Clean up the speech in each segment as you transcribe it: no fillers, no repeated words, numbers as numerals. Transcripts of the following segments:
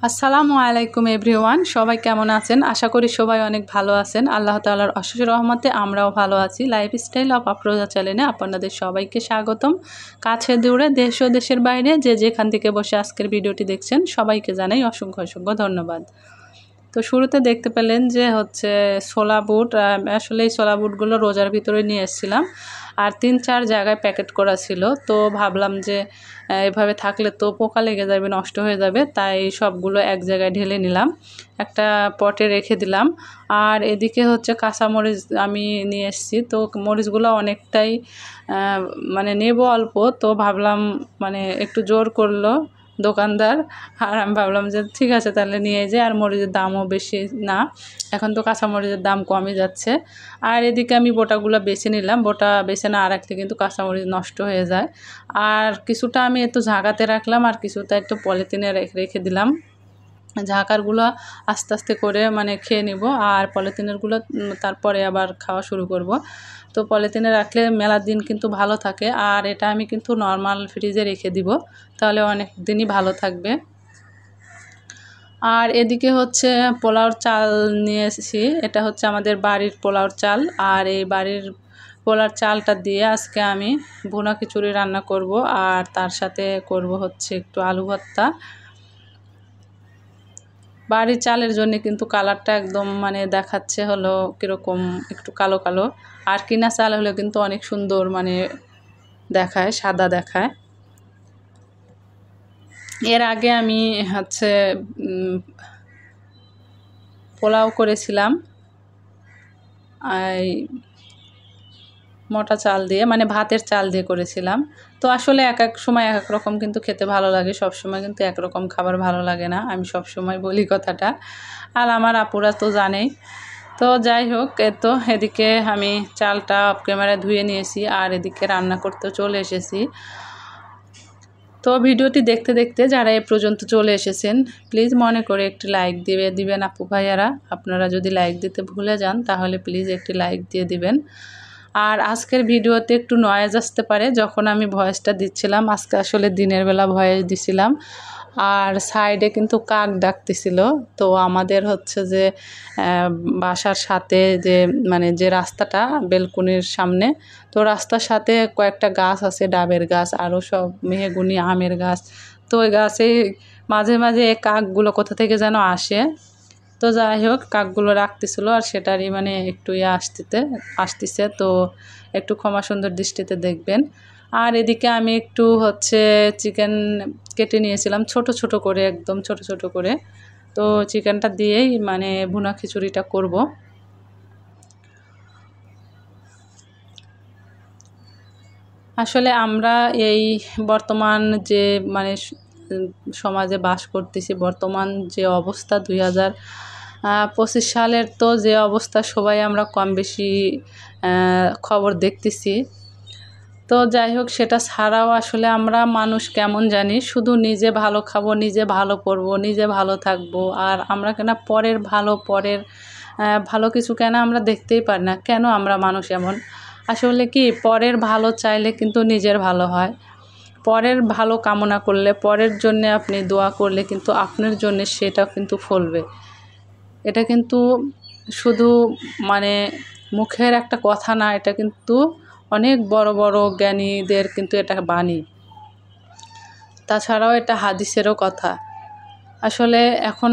আসসালামু আলাইকুম এভরিওয়ান, সবাই কেমন আছেন? আশা করি সবাই অনেক ভালো আছেন। আল্লাহ তাআলার অশেষ রহমতে আমরাও ভালো আছি। লাইফস্টাইল অফ আফরোজা চ্যানেলে আপনাদের সবাইকে স্বাগতম। কাছে দূরে দেশ ও দেশের বাইরে যে যেখান থেকে বসে আজকের ভিডিওটি দেখছেন সবাইকে জানাই অসংখ্য অসংখ্য ধন্যবাদ। তো শুরুতে দেখতে পেলেন যে ছোলা বুট, আসলে এই ছোলা বুটগুলো রোজার ভিতরে নিয়ে এসেছিলাম আর 3-4 জায়গায় প্যাকেট করা ছিল। তো ভাবলাম যে এভাবে থাকলে তো পোকা লেগে যাবে, নষ্ট হয়ে যাবে, তাই সবগুলো এক জায়গায় ঢেলে নিলাম, একটা পটে রেখে দিলাম। আর এদিকে কাঁচামরিচ আমি নিয়ে এসেছি। তো মরিচগুলো অনেকটাই নেব অল্প, তো ভাবলাম একটু জোর করলো দোকানদার, আর আমি ভাবলাম যে ঠিক আছে তাহলে নিয়ে যাই। আর মরিচের দামও বেশি না, এখন তো কাঁচামরিচের দাম কমে যাচ্ছে। আর এদিকে আমি বোটাগুলো বেছে নিলাম, বোটা বেছে না রাখলে কিন্তু কাঁচামরিচ নষ্ট হয়ে যায়। আর কিছুটা আমি একটু ঝাঁকাতে রাখলাম আর কিছুটা একটু পলিথিনে রেখে দিলাম। ঝাঁকারগুলো আস্তে আস্তে করে খেয়ে নিব, আর পলিথিনেরগুলো তারপরে আবার খাওয়া শুরু করব। তো পলিথিনে রাখলে মেলা দিন কিন্তু ভালো থাকে। আর এটা আমি কিন্তু নর্মাল ফ্রিজে রেখে দিব, তাহলে অনেক দিনই ভালো থাকবে। আর এদিকে পোলাওর চাল নিয়ে এসেছি। এটা আমাদের বাড়ির পোলাওর চাল, আর এই বাড়ির পোলাওর চালটা দিয়ে আজকে আমি ভুনা খিচুড়ি রান্না করব, আর তার সাথে করব একটু আলু ভর্তা। বাড়ির চালের জন্য কিন্তু কালারটা একদম দেখাচ্ছে কীরকম একটু কালো কালো, আর কিনা চাল হলে কিন্তু অনেক সুন্দর দেখায়, সাদা দেখায়। এর আগে আমি পোলাও করেছিলাম এই মোটা চাল দিয়ে, ভাতের চাল দিয়ে করেছিলাম। তো আসলে এক এক সময় এক এক রকম কিন্তু খেতে ভালো লাগে, সব সময় কিন্তু একরকম খাবার ভালো লাগে না, আমি সব সময় বলি কথাটা, আর আমার আপুরা তো জানেই। তো যাই হোক, এদিকে আমি চালটা অফ ক্যামেরায় ধুয়ে নিয়েছি, আর এদিকে রান্না করতে চলে এসেছি। তো ভিডিওটি দেখতে দেখতে যারা এ পর্যন্ত চলে এসেছেন, প্লিজ মনে করে একটি লাইক দিবেন আপু ভাইয়ারা। আপনারা যদি লাইক দিতে ভুলে যান তাহলে প্লিজ একটি লাইক দিয়ে দিবেন। আর আজকের ভিডিওতে একটু নয়েজ আসতে পারে, যখন আমি ভয়েসটা দিচ্ছিলাম, আজকে আসলে দিনের বেলা ভয়েস দিছিলাম, আর সাইডে কিন্তু কাক ডাকতেছিল। তো আমাদের যে বাসার সাথে যে যে রাস্তাটা বেলকুনির সামনে, তো রাস্তার সাথে কয়েকটা গাছ আছে, ডাবের গাছ, আরও সব মেহগুনি আমের গাছ। তো ওই গাছে মাঝে মাঝে কাকগুলো কোথা থেকে যেন আসে। তো যাই হোক, কাকগুলো রাখতেছিল, আর সেটারই একটু আসতেছে, তো একটু ক্ষমা সুন্দর দৃষ্টিতে দেখবেন। আর এদিকে আমি একটু চিকেন কেটে নিয়েছিলাম ছোট ছোট করে, একদম ছোট ছোট করে। তো চিকেনটা দিয়েই ভুনা খিচুড়িটা করব। আসলে আমরা এই বর্তমান যে সমাজে বাস করতেছি, বর্তমান যে অবস্থা 2025 সালের, তো যে অবস্থা সবাই আমরা কম বেশি খবর দেখতেছি। তো যাই হোক, সেটা ছাড়াও আসলে আমরা মানুষ কেমন জানি, শুধু নিজে ভালো খাবো, নিজে ভালো পরবো, নিজে ভালো থাকবো, আর আমরা কেন পরের ভালো কিছু কেন আমরা দেখতেই পারি না? কেন আমরা মানুষ এমন? আসলে কি, পরের ভালো চাইলে কিন্তু নিজের ভালো হয়। পরের ভালো কামনা করলে, পরের জন্যে আপনি দোয়া করলে কিন্তু আপনার জন্যে সেটা কিন্তু ফলবে। এটা কিন্তু শুধু মুখের একটা কথা না, এটা কিন্তু অনেক বড় বড় জ্ঞানীদের কিন্তু এটা বাণী। তাছাড়াও এটা হাদিসেরও কথা। আসলে এখন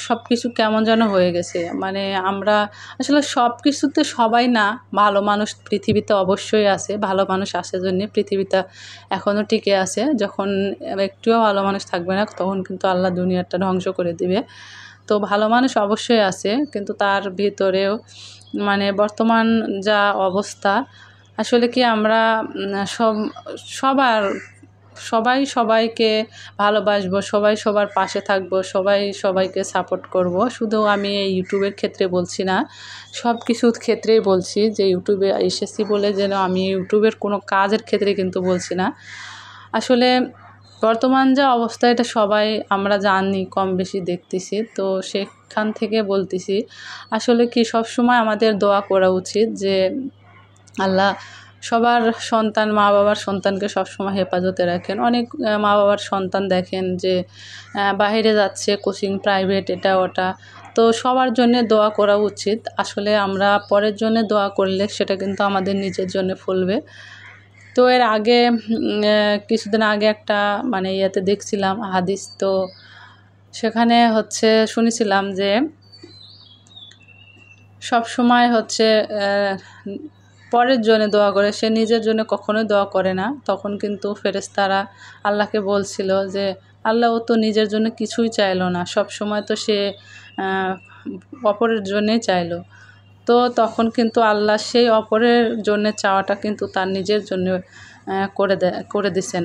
সব কিছু কেমন যেন হয়ে গেছে, আমরা আসলে সব কিছুতে সবাই না, ভালো মানুষ পৃথিবীতে অবশ্যই আছে, ভালো মানুষ আছে জন্যে পৃথিবীটা এখনও টিকে আছে। যখন একটুও ভালো মানুষ থাকবে না, তখন কিন্তু আল্লাহ দুনিয়াটা ধ্বংস করে দিবে। তো ভালো মানুষ অবশ্যই আছে, কিন্তু তার ভিতরেও বর্তমান যা অবস্থা, আসলে কি আমরা সবাই সবাইকে ভালোবাসবো, সবাই সবার পাশে থাকবো, সবাই সবাইকে সাপোর্ট করব। শুধু আমি এই ইউটিউবের ক্ষেত্রে বলছি না, সব কিছুর ক্ষেত্রেই বলছি, যে ইউটিউবে এসেছি বলে যেন আমি ইউটিউবের কোনো কাজের ক্ষেত্রে কিন্তু বলছি না। আসলে বর্তমান যা অবস্থা, এটা সবাই আমরা জানি, কম বেশি দেখতেছি, তো সেখান থেকে বলতেছি। আসলে কি, সবসময় আমাদের দোয়া করা উচিত যে আল্লাহ সবার সন্তান মা বাবার সন্তানকে সবসময় হেফাজতে রাখেন। অনেক মা বাবার সন্তান দেখেন যে বাইরে যাচ্ছে কোচিং প্রাইভেট এটা ওটা, তো সবার জন্যে দোয়া করা উচিত। আসলে আমরা পরের জন্যে দোয়া করলে সেটা কিন্তু আমাদের নিজের জন্যে ফলবে। তো এর আগে কিছুদিন আগে একটা মানে ইয়েতে দেখছিলাম হাদিস, তো সেখানে হচ্ছে শুনেছিলাম যে সব সময় হচ্ছে পরের জন্য দোয়া করে, সে নিজের জন্য কখনোই দোয়া করে না। তখন কিন্তু ফেরেশতারা আল্লাহকে বলছিল যে আল্লাহ ও তো নিজের জন্য কিছুই চাইলো না, সব সময় তো সে অপরের জন্যেই চাইলো। তো তখন কিন্তু আল্লাহ সেই অপরের জন্যে চাওয়াটা কিন্তু তার নিজের জন্য করে দিছেন।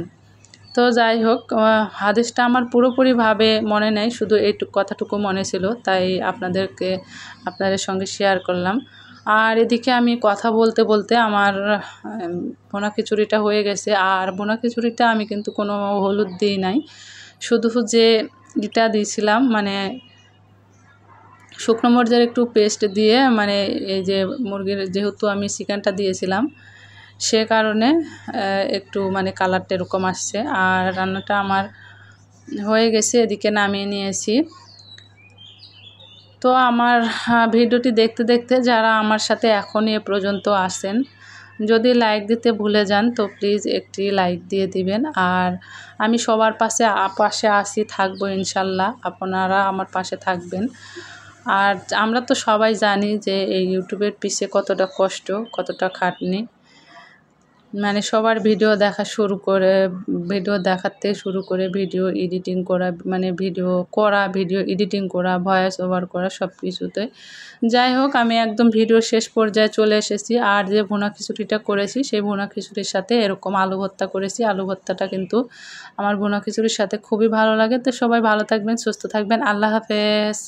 তো যাই হোক, হাদিসটা আমার পুরোপুরিভাবে মনে নেই, শুধু এইটুকু কথাটুকু মনে ছিল, তাই আপনাদের সঙ্গে শেয়ার করলাম। আর এদিকে আমি কথা বলতে বলতে আমার ভুনা খিচুড়িটা হয়ে গেছে। আর ভুনা খিচুড়িটা আমি কিন্তু কোনো হলুদ দিই নাই, শুধু যে এটা দিয়েছিলাম মানে শুকনো মরিচের একটু পেস্ট দিয়ে, মানে এই যে মুরগির যেহেতু আমি চিকেনটা দিয়েছিলাম সে কারণে একটু মানে কালারটা এরকম আসছে। আর রান্নাটা আমার হয়ে গেছে, এদিকে নামিয়ে নিয়েছি। তো আমার ভিডিওটি দেখতে দেখতে যারা আমার সাথে এখনই এ পর্যন্ত আসেন, যদি লাইক দিতে ভুলে যান তো প্লিজ একটি লাইক দিয়ে দিবেন। আর আমি সবার পাশে আসি থাকবো ইনশাল্লাহ, আপনারা আমার পাশে থাকবেন। আর আমরা তো সবাই জানি যে এই ইউটিউবের পিছে কতটা কষ্ট, কতটা খাটনি, মানে সবার ভিডিও দেখাতে শুরু করে ভিডিও এডিটিং করা, মানে ভিডিও এডিটিং করা, ভয়েস ওভার করা, সব কিছুতে। যাই হোক, আমি একদম ভিডিও শেষ পর্যায়ে চলে এসেছি। আর যে ভুনা খিচুড়িটা করেছি সেই ভুনা খিচুড়ির সাথে এরকম আলু ভর্তা করেছি। আলু ভর্তাটা কিন্তু আমার ভুনা খিচুড়ির সাথে খুবই ভালো লাগে। তো সবাই ভালো থাকবেন, সুস্থ থাকবেন, আল্লাহ হাফেজ।